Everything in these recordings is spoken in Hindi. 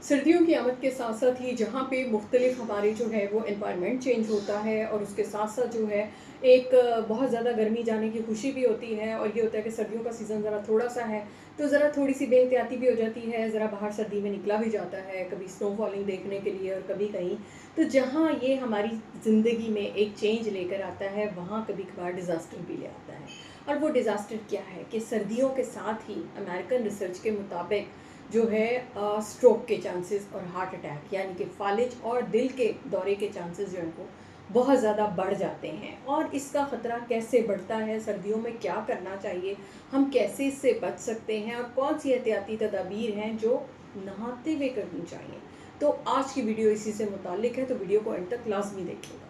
सर्दियों की आमद के साथ साथ ही जहाँ पे मुख्तलिफ हमारे जो है वो एनवायरनमेंट चेंज होता है और उसके साथ साथ जो है एक बहुत ज़्यादा गर्मी जाने की खुशी भी होती है। और ये होता है कि सर्दियों का सीज़न ज़रा थोड़ा सा है तो ज़रा थोड़ी सी बेहतियाती भी हो जाती है, ज़रा बाहर सर्दी में निकला भी जाता है, कभी स्नो फॉलिंग देखने के लिए और कभी कहीं। तो जहाँ ये हमारी ज़िंदगी में एक चेंज लेकर आता है वहाँ कभी कभार डिज़ास्टर भी ले आता है। और वो डिज़ास्टर क्या है कि सर्दियों के साथ ही अमेरिकन रिसर्च के मुताबिक जो है स्ट्रोक के चांसेस और हार्ट अटैक यानी कि फालिज और दिल के दौरे के चांसेस जो हैं वो बहुत ज़्यादा बढ़ जाते हैं। और इसका ख़तरा कैसे बढ़ता है, सर्दियों में क्या करना चाहिए, हम कैसे इससे बच सकते हैं और कौन सी एहतियाती तदाबीर हैं जो नहाते हुए करनी चाहिए। तो आज की वीडियो इसी से मुताल्लिक है, तो वीडियो को एंड तक लाजमी देखिएगा।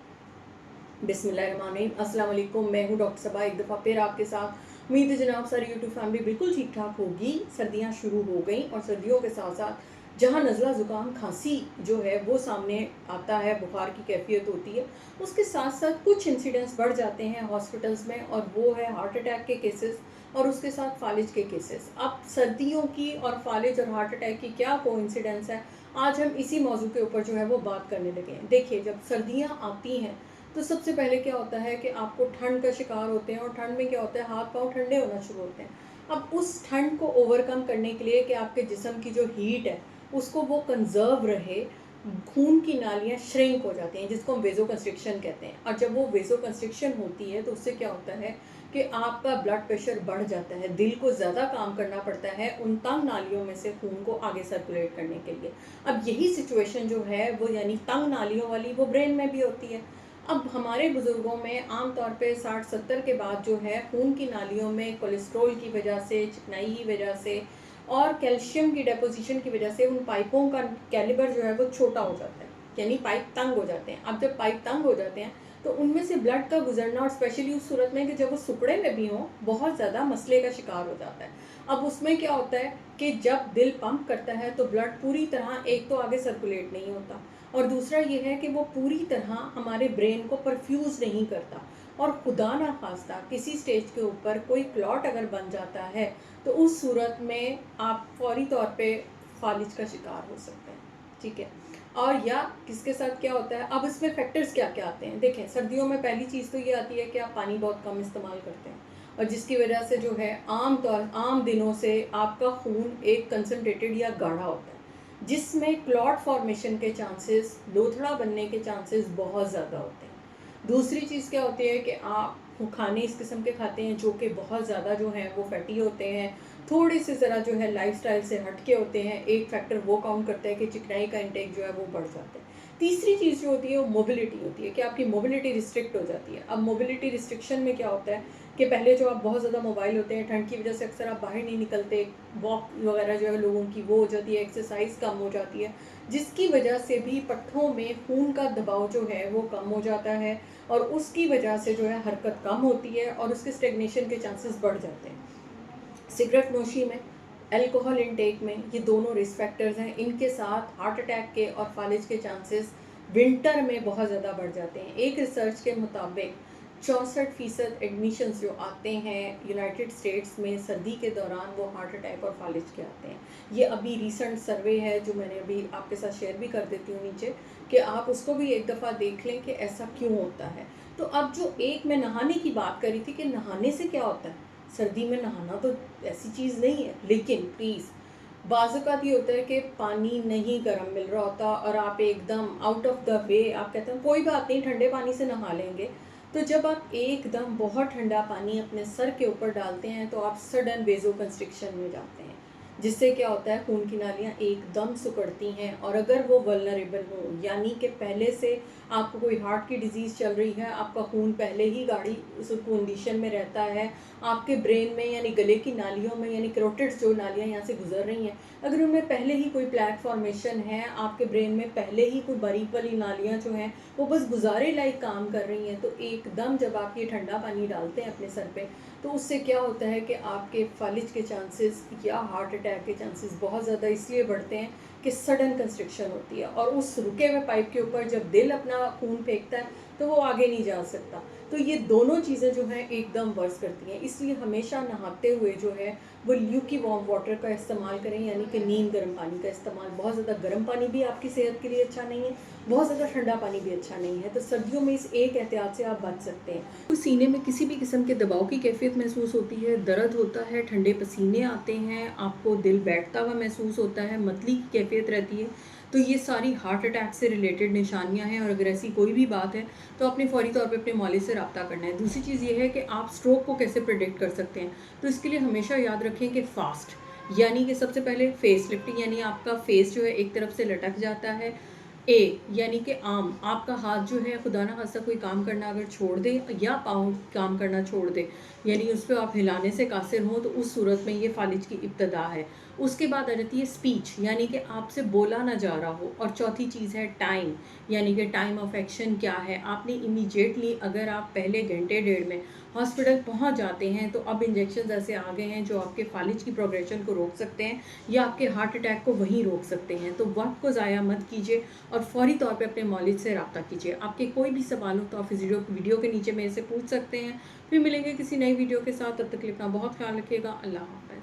बिस्मिल्लाहिर्रहमानिर्रहीम, अस्सलाम वालेकुम। मैं हूँ डॉक्टर सबा, एक दफ़ा फिर आपके साथ। उम्मीद है जनाब सारी यूट्यूब फैमिली बिल्कुल ठीक ठाक होगी। सर्दियाँ शुरू हो गई और सर्दियों के साथ साथ जहाँ नज़ला ज़ुकाम खांसी जो है वो सामने आता है, बुखार की कैफियत होती है, उसके साथ साथ कुछ इंसिडेंट्स बढ़ जाते हैं हॉस्पिटल्स में और वो है हार्ट अटैक के केसेस और उसके साथ फालिज के केसेस। अब सर्दियों की और फालिज और हार्ट अटैक की क्या कोइंसिडेंस है, आज हम इसी मौजू के ऊपर जो है वो बात करने लगे हैं। देखिए, जब सर्दियाँ आती हैं तो सबसे पहले क्या होता है कि आपको ठंड का शिकार होते हैं और ठंड में क्या होता है, हाथ पांव ठंडे होना शुरू होते हैं। अब उस ठंड को ओवरकम करने के लिए कि आपके जिस्म की जो हीट है उसको वो कंजर्व रहे, खून की नालियाँ श्रिंक हो जाती हैं जिसको हम वेजो कंस्ट्रिक्शन कहते हैं। और जब वो वेजो कंस्ट्रिक्शन होती है तो उससे क्या होता है कि आपका ब्लड प्रेशर बढ़ जाता है, दिल को ज़्यादा काम करना पड़ता है उन तंग नालियों में से खून को आगे सर्कुलेट करने के लिए। अब यही सिचुएशन जो है वो यानी तंग नालियों वाली वो ब्रेन में भी होती है। अब हमारे बुज़ुर्गों में आम तौर पे 60-70 के बाद जो है खून की नालियों में कोलेस्ट्रॉल की वजह से, चिकनाई की वजह से और कैल्शियम की डेपोजिशन की वजह से उन पाइपों का कैलिबर जो है वो छोटा हो जाता है, यानी पाइप तंग हो जाते हैं। अब जब पाइप तंग हो जाते हैं तो उनमें से ब्लड का गुजरना, और स्पेशली उस सूरत में कि जब वो सुकड़े में भी हों, बहुत ज़्यादा मसले का शिकार हो जाता है। अब उसमें क्या होता है कि जब दिल पंप करता है तो ब्लड पूरी तरह एक तो आगे सर्कुलेट नहीं होता और दूसरा ये है कि वो पूरी तरह हमारे ब्रेन को परफ्यूज़ नहीं करता। और खुदा ना खास्ता किसी स्टेज के ऊपर कोई क्लॉट अगर बन जाता है तो उस सूरत में आप फौरी तौर पे फालिज का शिकार हो सकते हैं। ठीक है, और या किसके साथ क्या होता है, अब इसमें फैक्टर्स क्या क्या आते हैं। देखें, सर्दियों में पहली चीज़ तो ये आती है कि आप पानी बहुत कम इस्तेमाल करते हैं और जिसकी वजह से जो है आम दिनों से आपका खून एक कंसनट्रेटेड या गाढ़ा होता है जिसमें क्लॉट फॉर्मेशन के चांसेस, लोथड़ा बनने के चांसेस बहुत ज़्यादा होते हैं। दूसरी चीज़ क्या होती है कि आप खाने इस किस्म के खाते हैं जो कि बहुत ज़्यादा जो हैं वो फैटी होते हैं, थोड़े से ज़रा जो है लाइफस्टाइल से हटके होते हैं। एक फैक्टर वो काउंट करता है कि चिकनाई का इंटेक जो है वो बढ़ जाता है। तीसरी चीज़ जो होती है वो मोबिलिटी होती है कि आपकी मोबिलिटी रिस्ट्रिक्ट हो जाती है। अब मोबिलिटी रिस्ट्रिक्शन में क्या होता है कि पहले जो आप बहुत ज़्यादा मोबाइल होते हैं, ठंड की वजह से अक्सर आप बाहर नहीं निकलते, वॉक वगैरह जो है लोगों की वो हो जाती है, एक्सरसाइज कम हो जाती है, जिसकी वजह से भी पट्ठों में खून का दबाव जो है वो कम हो जाता है और उसकी वजह से जो है हरकत कम होती है और उसके स्टेगनेशन के चांसेस बढ़ जाते हैं। सिगरेट नोशी में, अल्कोहल इनटेक में, ये दोनों रिस्क फैक्टर्स हैं। इनके साथ हार्ट अटैक के और फालिज के चांसेस विंटर में बहुत ज़्यादा बढ़ जाते हैं। एक रिसर्च के मुताबिक 64% एडमिशन्स जो आते हैं यूनाइटेड स्टेट्स में सर्दी के दौरान वो हार्ट अटैक और फालिज के आते हैं। ये अभी रिसेंट सर्वे है जो मैंने अभी आपके साथ शेयर भी कर देती हूँ नीचे, कि आप उसको भी एक दफ़ा देख लें कि ऐसा क्यों होता है। तो अब जो एक मैं नहाने की बात करी थी कि नहाने से क्या होता है, सर्दी में नहाना तो ऐसी चीज़ नहीं है, लेकिन प्लीज़ बाज़ात ये होता है कि पानी नहीं गर्म मिल रहा होता और आप एकदम आउट ऑफ द वे आप कहते हैं कोई बात नहीं ठंडे पानी से नहा लेंगे। तो जब आप एकदम बहुत ठंडा पानी अपने सर के ऊपर डालते हैं तो आप सडन वेजो कंस्ट्रिक्शन में जाते हैं, जिससे क्या होता है खून की नालियाँ एकदम सिकुड़ती हैं। और अगर वो वल्नरेबल हो, यानी कि पहले से आपको कोई हार्ट की डिजीज़ चल रही है, आपका खून पहले ही गाढ़ी उस कंडीशन में रहता है, आपके ब्रेन में यानी गले की नालियों में यानी कैरोटिड्स जो नालियाँ यहाँ से गुजर रही हैं, अगर उनमें पहले ही कोई प्लैक फॉर्मेशन है, आपके ब्रेन में पहले ही कोई बारीक वाली नालियाँ जो हैं वो बस गुजारे लाइक काम कर रही हैं, तो एकदम जब आप ये ठंडा पानी डालते हैं अपने सर पे तो उससे क्या होता है कि आपके फालिज के चांसेस या हार्ट अटैक के चांसेस बहुत ज़्यादा इसलिए बढ़ते हैं कि सडन कंस्ट्रिक्शन होती है और उस रुके हुए पाइप के ऊपर जब दिल अपना खून फेंकता है तो वो आगे नहीं जा सकता। तो ये दोनों चीज़ें जो हैं एकदम वर्स करती हैं, इसलिए हमेशा नहाते हुए जो है वो ल्यूकी वार्म वाटर का इस्तेमाल करें, यानी कि नीम गर्म पानी का इस्तेमाल। बहुत ज़्यादा गर्म पानी भी आपकी सेहत के लिए अच्छा नहीं है, बहुत ज़्यादा ठंडा पानी भी अच्छा नहीं है। तो सर्दियों में इस एक एहतियात से आप बच सकते हैं। तो सीने में किसी भी किस्म के दबाव की कैफियत महसूस होती है, दर्द होता है, ठंडे पसीने आते हैं, आपको दिल बैठता हुआ महसूस होता है, मतली की कैफियत रहती है, तो ये सारी हार्ट अटैक से रिलेटेड निशानियाँ हैं। और अगर ऐसी कोई भी बात है तो आपने फ़ौरी तौर पे अपने मौलिद से रब्ता करना है। दूसरी चीज़ ये है कि आप स्ट्रोक को कैसे प्रिडिक्ट कर सकते हैं, तो इसके लिए हमेशा याद रखें कि फ़ास्ट, यानी कि सबसे पहले फेस लिफ्टिंग, यानी आपका फेस जो है एक तरफ से लटक जाता है। यानी कि आम, आपका हाथ जो है खुदा ना खास्ता कोई काम करना अगर छोड़ दे या पाँव काम करना छोड़ दे, यानी उस पे आप हिलाने से कासिर हों, तो उस सूरत में ये फ़ालिज की इब्तिदा है। उसके बाद आ जाती है स्पीच, यानी कि आपसे बोला ना जा रहा हो। और चौथी चीज़ है टाइम, यानी कि टाइम ऑफ एक्शन क्या है। आपने इमीडिएटली, अगर आप पहले घंटे डेढ़ में हॉस्पिटल पहुंच जाते हैं, तो अब इंजेक्शन ऐसे आ गए हैं जो आपके फालिज की प्रोग्रेशन को रोक सकते हैं या आपके हार्ट अटैक को वहीं रोक सकते हैं। तो वक्त को ज़ाया मत कीजिए और फौरी तौर पे अपने मौलिद से रब्ता कीजिए। आपके कोई भी सवाल हो तो आप इस वीडियो के नीचे मेरे से पूछ सकते हैं। फिर मिलेंगे किसी नई वीडियो के साथ, तब तक के लिए अपना बहुत ख्याल रखिएगा। अल्लाह हाफ़िज़।